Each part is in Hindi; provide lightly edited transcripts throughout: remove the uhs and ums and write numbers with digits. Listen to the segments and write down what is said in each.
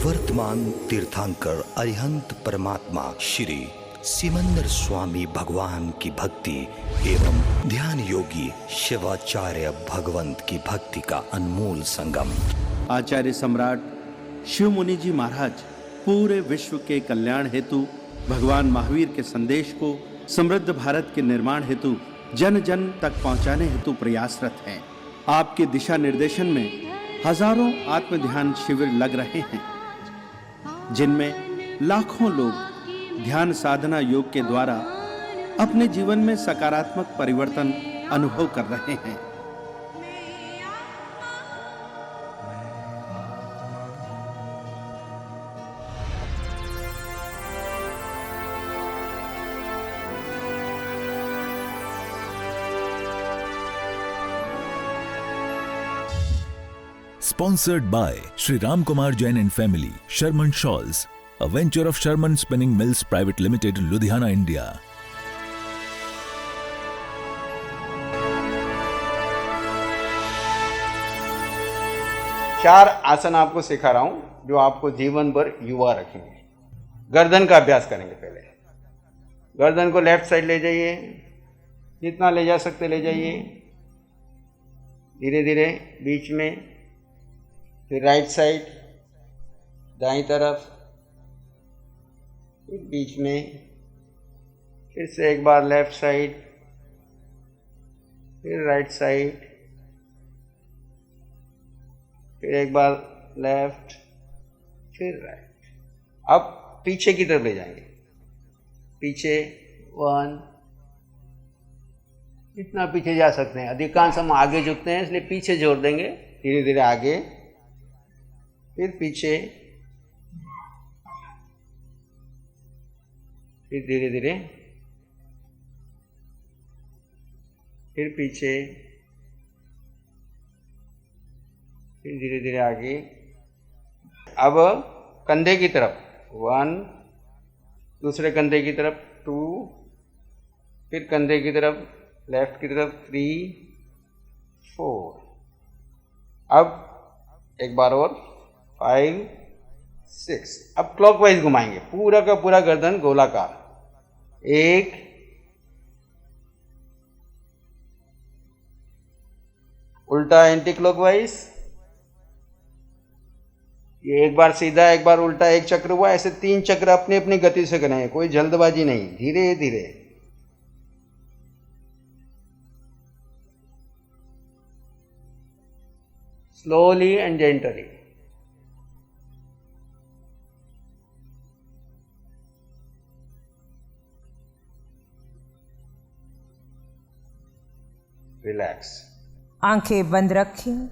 वर्तमान तीर्थंकर अरिहंत परमात्मा श्री सिमंदर स्वामी भगवान की भक्ति एवं ध्यान योगी शिवाचार्य भगवंत की भक्ति का अनमोल संगम। आचार्य सम्राट शिव मुनि जी महाराज पूरे विश्व के कल्याण हेतु भगवान महावीर के संदेश को समृद्ध भारत के निर्माण हेतु जन जन तक पहुंचाने हेतु प्रयासरत हैं। आपके दिशा निर्देशन में हजारों आत्म ध्यान शिविर लग रहे हैं, जिनमें लाखों लोग ध्यान साधना योग के द्वारा अपने जीवन में सकारात्मक परिवर्तन अनुभव कर रहे हैं। Sponsored by Sri Ram Kumar Jain and Family, Sherman Shawls, a venture of Sherman Spinning Mills Private Limited, Ludhiana, India. चार आसन आपको सिखा रहा हूं जो आपको जीवन भर युवा रखेंगे। गर्दन का अभ्यास करेंगे। पहले गर्दन को लेफ्ट साइड ले जाइए, जितना ले जा सकते ले जाइए, धीरे धीरे बीच में, फिर राइट साइड, दाईं तरफ, फिर बीच में, फिर से एक बार लेफ्ट साइड, फिर राइट साइड, फिर एक बार लेफ्ट, फिर राइट। अब पीछे की तरफ ले जाएंगे। पीछे 1, इतना पीछे जा सकते हैं। अधिकांश हम आगे झुकते हैं, इसलिए पीछे जोड़ देंगे। धीरे धीरे आगे, फिर पीछे, फिर धीरे धीरे, फिर पीछे, फिर धीरे धीरे आगे। अब कंधे की तरफ 1, दूसरे कंधे की तरफ 2, फिर कंधे की तरफ लेफ्ट की तरफ 3, 4। अब एक बार और 5, 6। अब क्लॉकवाइज घुमाएंगे, पूरा का पूरा गर्दन गोलाकार। 1, उल्टा एंटी क्लॉकवाइज। ये एक बार सीधा, एक बार उल्टा, एक चक्र हुआ। ऐसे 3 चक्र अपनी अपनी गति से करेंगे, कोई जल्दबाजी नहीं, धीरे धीरे। Slowly and gently. रिलैक्स। आंखें बंद रखें।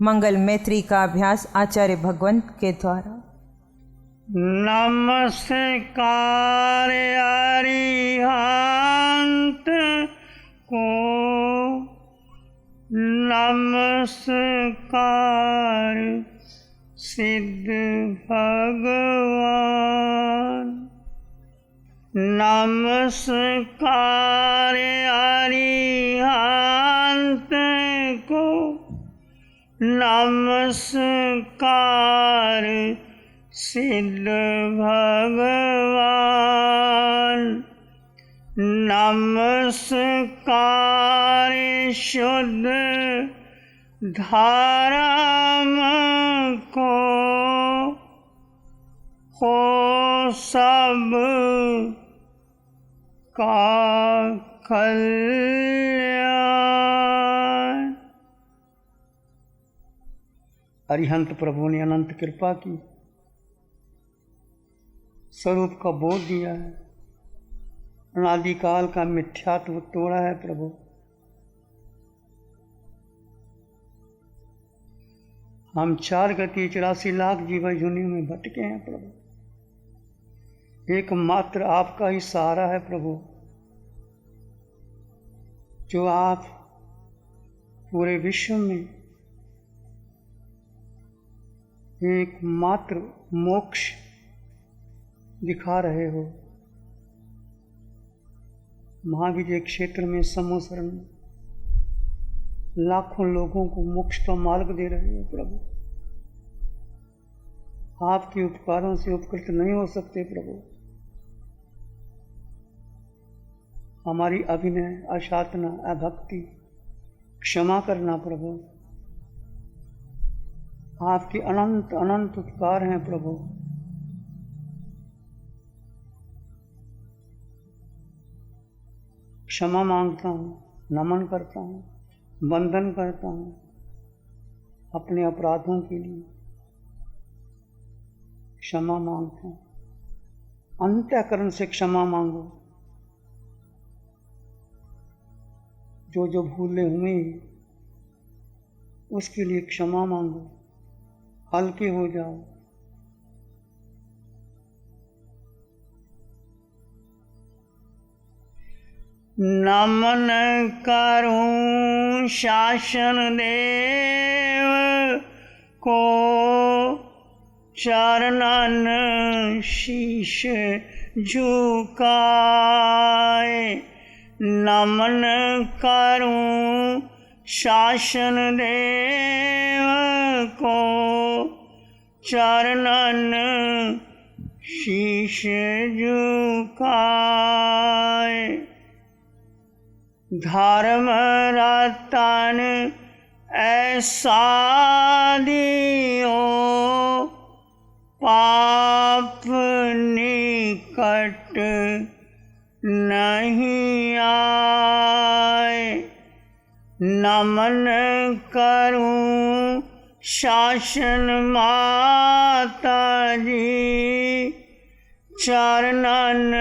मंगल मैत्री का अभ्यास आचार्य भगवंत के द्वारा। नमस्कार अरिहंत को, नमस्कार सिद्ध भगवान, नमस्कार अरिहंत को, नमस्कार सिद्ध भगवान, नमस्कार शुद्ध धर्म को, हो सब का कल्याण। अरिहंत प्रभु ने अनंत कृपा की, स्वरूप का बोध दिया है, अनादिकाल का मिथ्यात्व तोड़ा है प्रभु। हम 4 गति 84 लाख जीवन योनियों में भटके हैं प्रभु। एकमात्र आपका ही सहारा है प्रभु, जो आप पूरे विश्व में एकमात्र मोक्ष दिखा रहे हो। महाविजय क्षेत्र में समोसरण लाखों लोगों को मोक्ष का मार्ग दे रहे हो प्रभु। आपके उपकारों से उपकृत नहीं हो सकते प्रभु। हमारी अभिनय, अशातना, अभक्ति क्षमा करना प्रभु। आपके अनंत अनंत उपकार हैं प्रभु। क्षमा मांगता हूँ, नमन करता हूँ, वंदन करता हूँ अपने अपराधों के लिए। क्षमा मांगता हूँ, अंतःकरण से क्षमा मांगो। जो जो भूले हुए उसके लिए क्षमा मांगो, हल्के हो जाओ। नमन करूं शासन देव को, चरणन शीश झुकाए। नमन करूं शासन देव को, चरणन शीश झुकाए। धर्म रतन ऐसा दियो, पाप निकट नहीं आए। नमन करूं शासन माता जी, चरणन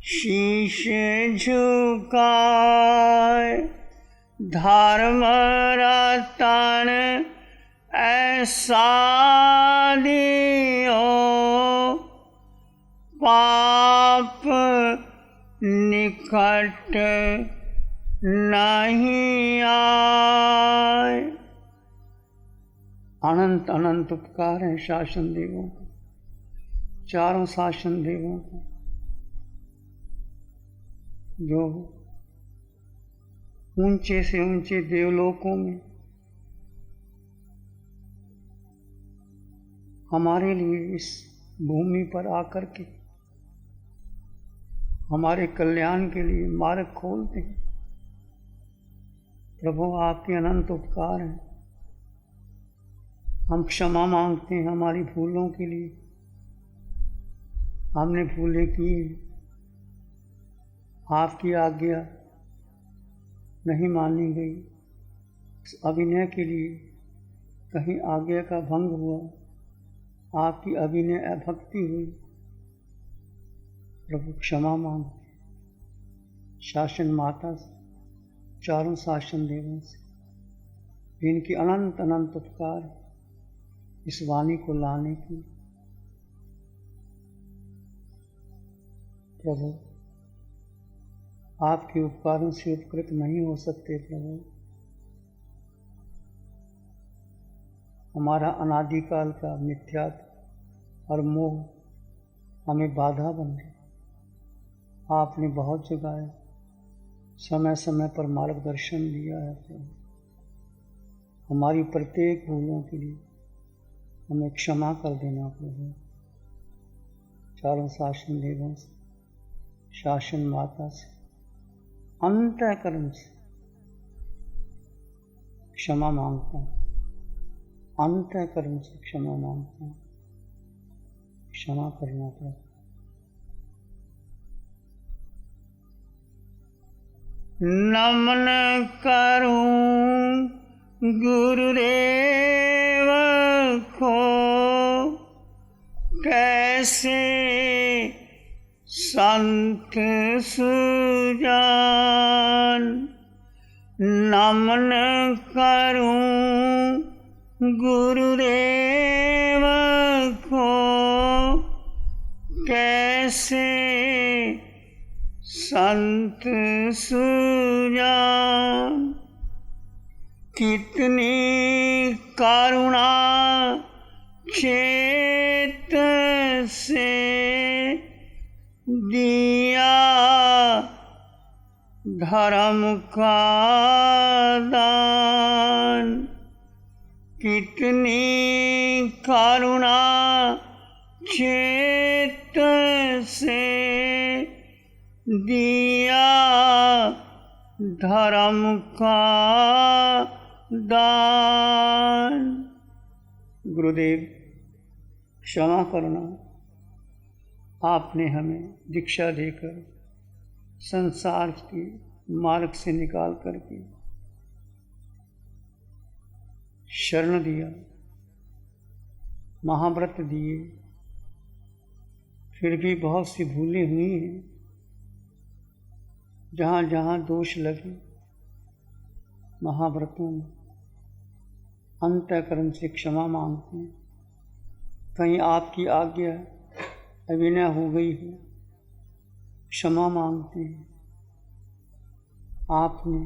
शीश झुकाए। धर्म रतन ऐसा दियो, पाप निकट नहीं आए। अनंत अनंत उपकार हैं शासन देवों को, चारों शासन देवों को, जो ऊंचे से ऊंचे देवलोकों में हमारे लिए इस भूमि पर आकर के हमारे कल्याण के लिए मार्ग खोलते हैं। प्रभु आपके अनंत उपकार हैं। हम क्षमा मांगते हैं हमारी भूलों के लिए। हमने भूलें की, आपकी आज्ञा नहीं मानी गई, उस अभिनय के लिए कहीं आज्ञा का भंग हुआ, आपकी अभिनय अभक्ति हुई, प्रभु क्षमा मांगते शासन माता से, चारों शासन देवों से, जिनकी अनंत अनंत उपकार इस वाणी को लाने की। प्रभु आपके उपकारों से उपकृत नहीं हो सकते प्रभु। हमारा अनादिकाल का मिथ्यात्व और मोह हमें बाधा बन गया। आपने बहुत जगाया, समय समय पर मार्गदर्शन दिया है प्रभु। हमारी प्रत्येक भूलों के लिए हमें क्षमा कर देना प्रभु। चारों शासन देवों से, शासन माता से, अंतःकरण से क्षमा मांगता हूँ, अंतःकरण से क्षमा मांगता हूँ। क्षमा करना प्रभु। नमन करूं गुरुदेव को, कैसे संत सुजान। नमन करूं गुरुदेव को, कैसे संत सुजान। कितनी करुणा चेत से दिया धर्म का दान। कितनी करुणा चेत से दिया धर्म का दान। गुरुदेव क्षमा करना, आपने हमें दीक्षा देकर संसार के मार्ग से निकाल करके शरण दिया, महाव्रत दिए, फिर भी बहुत सी भूलें हुई हैं। जहाँ जहाँ दोष लगे महाव्रतों में अंतःकरण से क्षमा मांगते हैं। कहीं आपकी आज्ञा अविनय हो गई हो, क्षमा मांगते हैं। आपने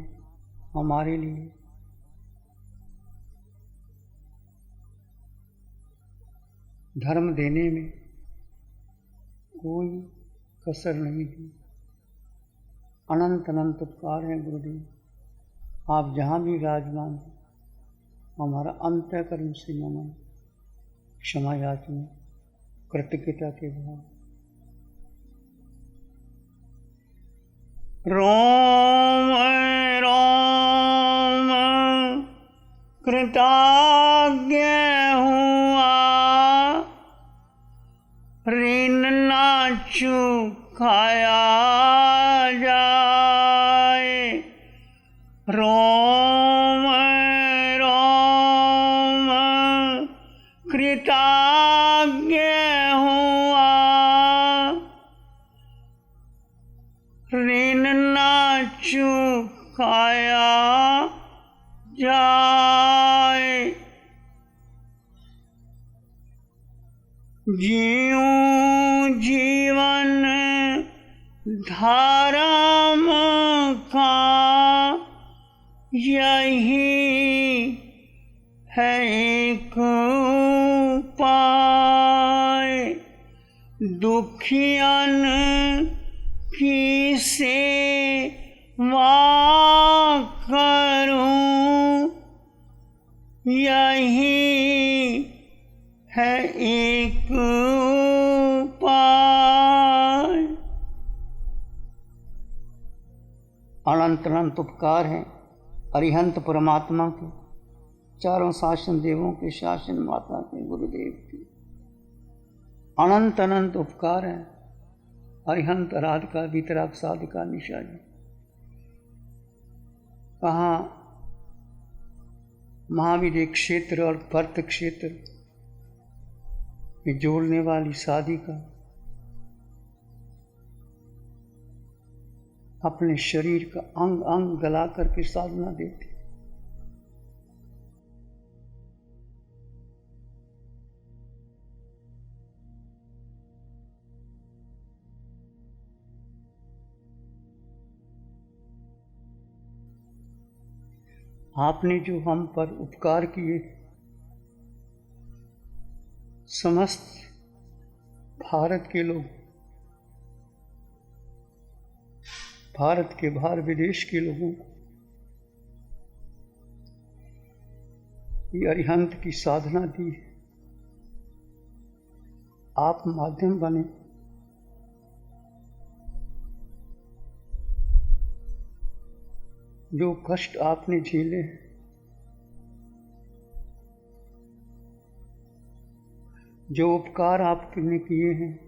हमारे लिए धर्म देने में कोई कसर नहीं दी। अनंत अनंत उपकार हैं गुरुदेव। आप जहाँ भी विराजमान हैं, हमारा अंतःकरण से नमन, क्षमा याचना, कृतज्ञता के भाव। रोम रोम कृतज्ञ हुआ, ऋण ना चुकाया जाए। रोम रोम कृतज्ञ हुआ, ऋण ना चुकाया जाए। जीऊं जीवन धर्म का, यही है एक उपाय। दुखियन की सेवा करूं, यही है एक उपाय। अनंत अनंत उपकार हैं अरिहंत परमात्मा के, चारों शासन देवों के, शासन माता के, गुरुदेव के। अनंत अनंत उपकार हैं अरिहंत आराधका वितराग साधका निशा जी। कहाँ महावीर क्षेत्र और भरत क्षेत्र में जोड़ने वाली साधिका अपने शरीर का अंग अंग गला करके साधना देती। आपने जो हम पर उपकार किए, समस्त भारत के लोग, भारत के बाहर विदेश के लोगों को ये अरिहंत की साधना दी। आप माध्यम बने, जो कष्ट आपने झेले, जो उपकार आपने किए हैं,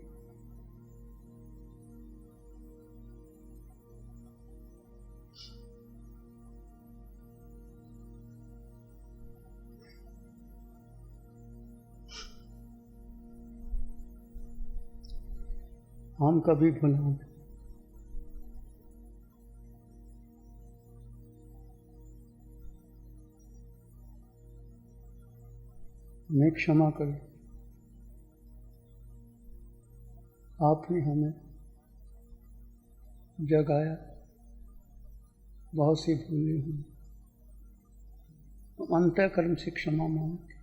हम कभी भुला नहीं। हमें क्षमा करें। आपने हमें जगाया, बहुत सी भूलें हुई, अंतःकरण से क्षमा मांगते।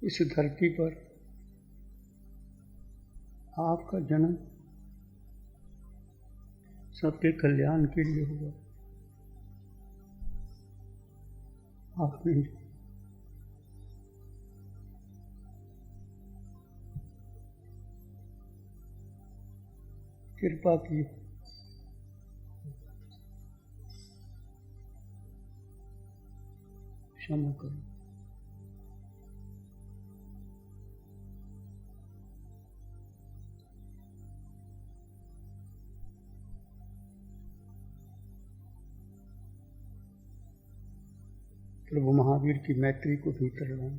इस धरती पर आपका जन्म सबके कल्याण के लिए हुआ। आपने कृपा की। क्षमा करो। प्रभु महावीर की मैत्री को भीतर लाएं।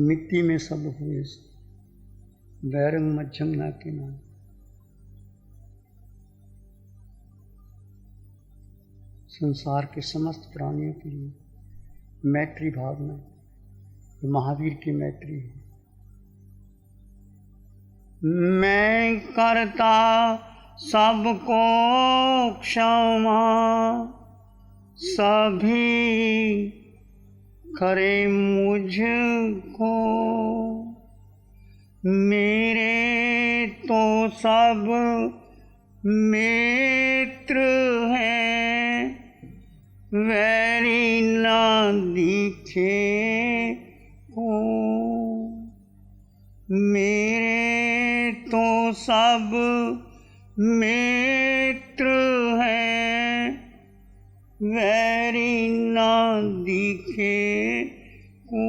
मिट्टी में सब हुए बैरंग मध्यम ना के नाम। संसार के समस्त प्राणियों के लिए मैत्री भावना महावीर की मैत्री है। मैं करता सबको क्षमा, सभी करे मुझको। मेरे तो सब मित्र हैं, वैरी ना दिखे को। मेरे तो सब मित्र हैं, वैरी ना दिखे को।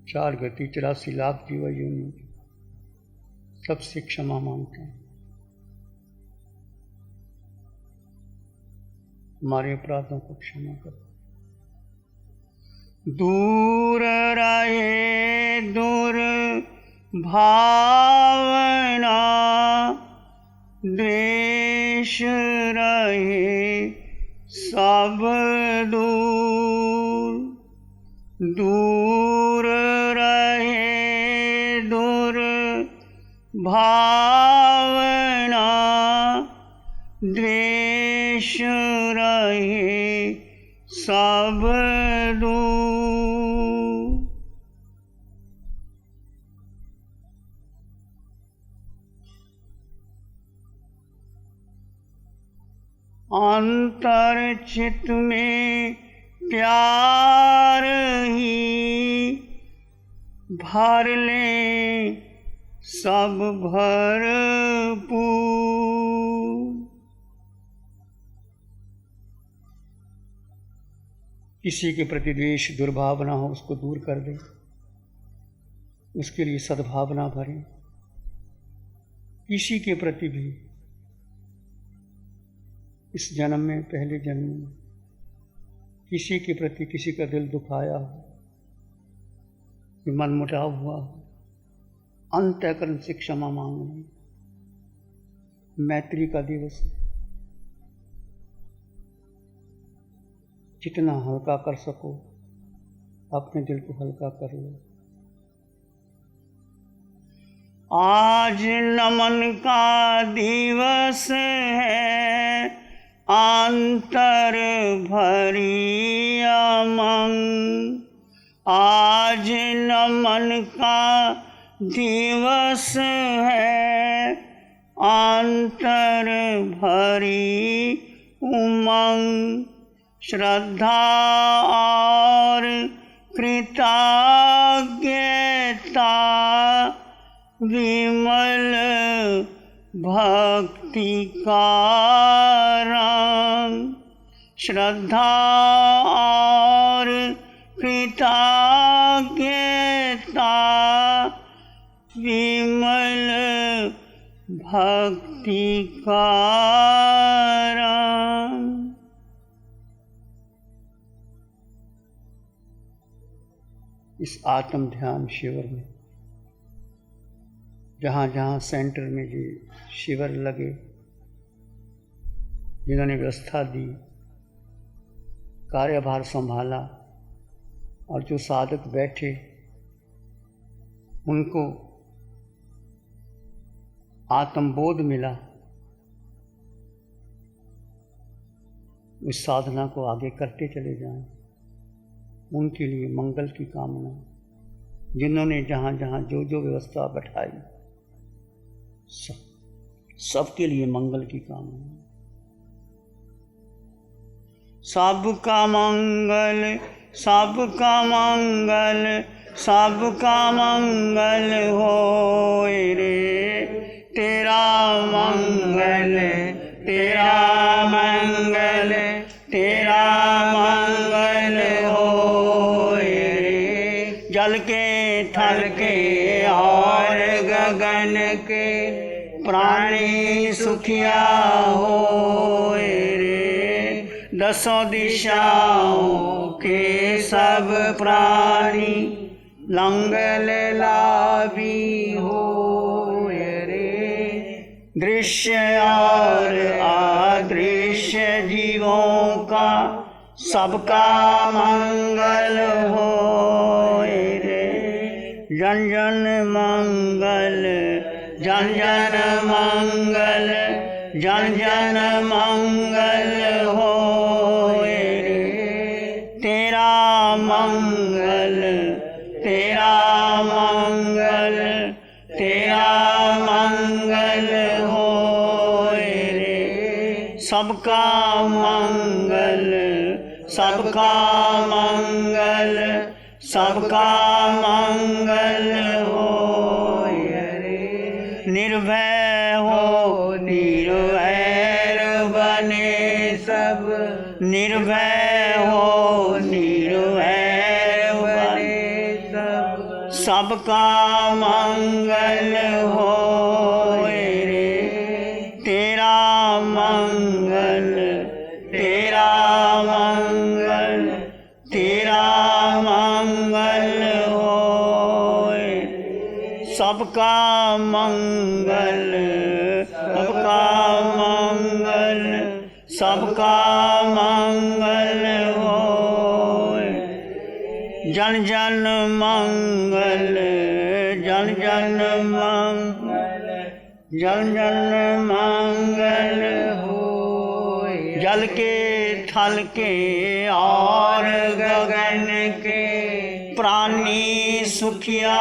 4 गति 84 लाख जीव योनि सबसे क्षमा मांगते हैं। हमारे अपराधों को क्षमा करो। दूर रहे दुर्भावना, द्वेष रहे सब दूर। दूर रहे दुर्भावना, द्वेष रहे सब दूर। अंतर चित में प्यार ही भर ले सब भरपूर। किसी के प्रति द्वेष दुर्भावना हो उसको दूर कर दे, उसके लिए सद्भावना भरें। किसी के प्रति भी इस जन्म में, पहले जन्म में किसी के प्रति किसी का दिल दुखाया हो, मन मुटाव हुआ हो, अंतःकरण से क्षमा मांगना। मैत्री का दिवस है। जितना हल्का कर सको अपने दिल को हल्का कर लो। आज नमन का दिवस है, अंतर भरी अमंग। आज नमन का दिवस है, अंतर भरी उमंग। श्रद्धा और कृतज्ञता विमल भक्ति का रंग। श्रद्धा और कृतज्ञता विमल भक्ति का रंग। इस आत्म ध्यान शिविर में जहाँ जहाँ सेंटर में जो शिविर लगे, जिन्होंने व्यवस्था दी, कार्यभार संभाला और जो साधक बैठे, उनको आत्मबोध मिला, उस साधना को आगे करते चले जाएं। उनके लिए मंगल की कामना। जिन्होंने जहाँ जहाँ जो जो व्यवस्था बैठाई, सबके लिए मंगल की कामना। सबका मंगल, सबका मंगल, सबका मंगल होए रे, तेरा मंगल, तेरा मंगल, तेरा मंगल होए रे। जल के थल के और गगन के प्राणी सुखिया होए रे। दसों दिशाओं के सब प्राणी मंगल लाभी होए रे। दृश्य और अदृश्य जीवों का सबका मंगल होए रे। जन जन मंगल, जन जन मंगल, जन जन मंगल होए रे। तेरा मंगल, तेरा मंगल, तेरा मंगल होए रे। सबका मंगल, सबका मंगल, सबका मंगल होए रे। निर्भय हो निर्वैर बने सब, निर्भय हो निर्वैर बने सब, सबका मंगल होए रे। तेरा मंगल, तेरा मंगल, तेरा मंगल होए। सबका मंगल, सबका मंगल, सबका मंगल होए। जन जन मंगल, जन जन मंगल, जन जन मंगल होए। जल के थल के और गगन के प्राणी सुखिया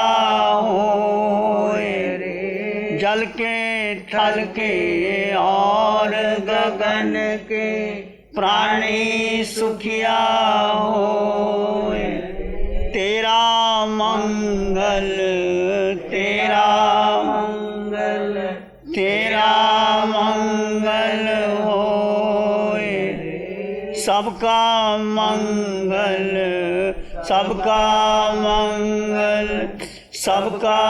होए रे। जल के थल के और गगन के प्राणी सुखिया होए। तेरा मंगल, तेरा मंगल, तेरा मंगल होए। सबका मंगल, सबका मंगल, सबका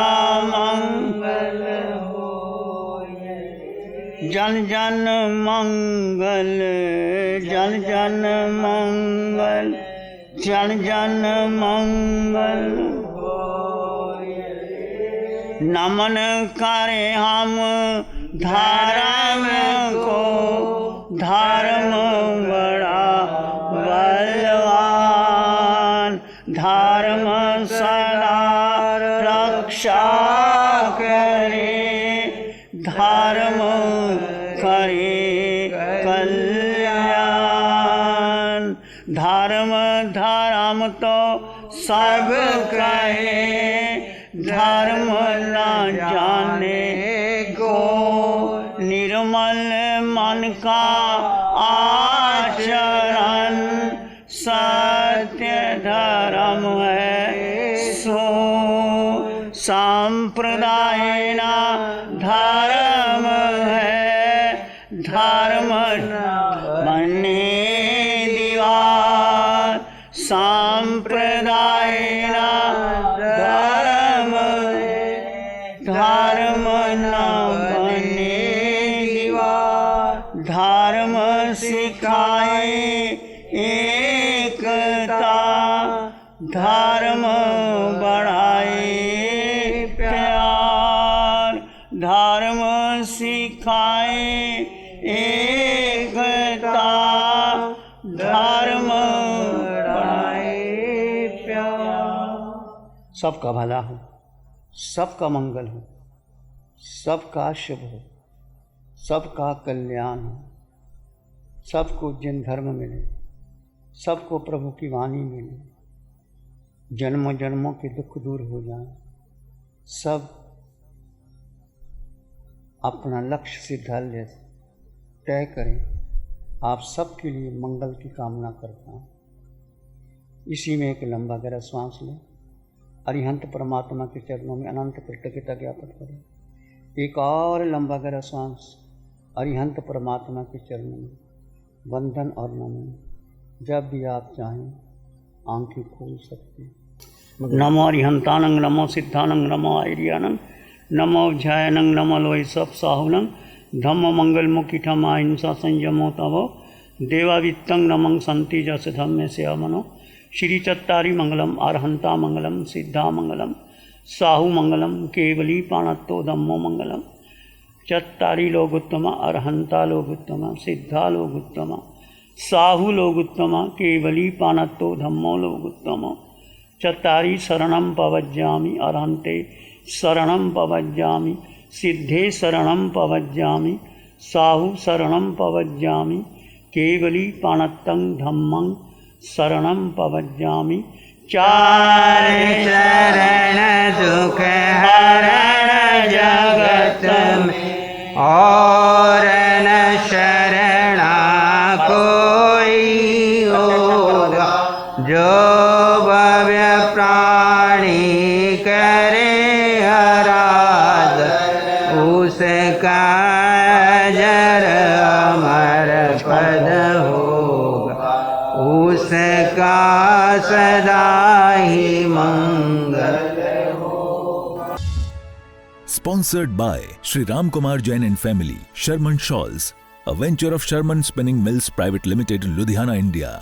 मंगल होए। जन जन मंगल, जन जन मंगल, जन जन मंगल होए। नमन करें हम धर्म को, धर्म बड़ा बलवान, धर्म सदा रक्षा करे, धर्म करे कल्याण। धर्म धर्म तो सब कहे, धर्म न जाने को। निर्मल मन का आचरण सत्य धर्म है सो। संप्रदाय ना धर्म है, धर्म बने दीवार। संप्रदाय ना धर्म है, धर्म न बने दीवार। धर्म सिखाए एकता, धर्म बढ़ाए प्यार। धर्म सिखाए एकता, धर्म बढ़ाए प्यार। सबका भला हो, सबका मंगल हो, सबका शुभ हो, सबका कल्याण हो। सबको जिन धर्म मिले, सबको प्रभु की वाणी मिले, जन्मों जन्मों के दुख दूर हो जाएं, सब अपना लक्ष्य सिद्धालय तय करें। आप सबके लिए मंगल की कामना करता हूँ। इसी में एक लंबा गहरा श्वास लें, अरिहंत परमात्मा के चरणों में अनंत कृतज्ञता ज्ञापित करें। एक और लंबा गहरा श्वास अरिहंत परमात्मा के चरणों में वंदन और नमन। जब भी आप चाहें आंखें खोल सकते हैं। नमो अरिहंतानंग, नमो सिद्धानंग, नमो आर्यानंग, नमो ध्यायनंग, नमो लोय सब साहुनंग, धम्म मंगल मुखी ठमा हिंसा संयमो तवो देवावित्तं नमं संति जस धम्म से अमनो। श्री चत्तारी मंगलम, अरहंता मंगलम, सिद्धा मंगलम, साहु मंगलम, केवली पाणत्तो धम्मो मंगलम। चत्तारी लोग उत्तमा, अरहंता लोग उत्तमा, सिद्धा लोग उत्तमा, साहु लोग उत्तमा, केवली पाणत्तो धम्मो लोग उत्तमा। चत्तारी शरणं पवज्जामि, अरहंते शरणं पवज्जामि, सिद्धे शरणं पवज्जामि, साहु शरणं पवज्जामि, केवली पाणत्तं धम्मं शरणं पवज्जामि। चार शरण दुख हरण जगत में, और न शरणा कोई होगा। जो भव्य प्राणी करे आराधन, उसका जर अमर पद होगा, उसका सदा ही मंगल। Sponsored by Sri Ram Kumar Jain and Family, Sharman Shawls, a venture of Sharman Spinning Mills Private Limited, Ludhiana, India.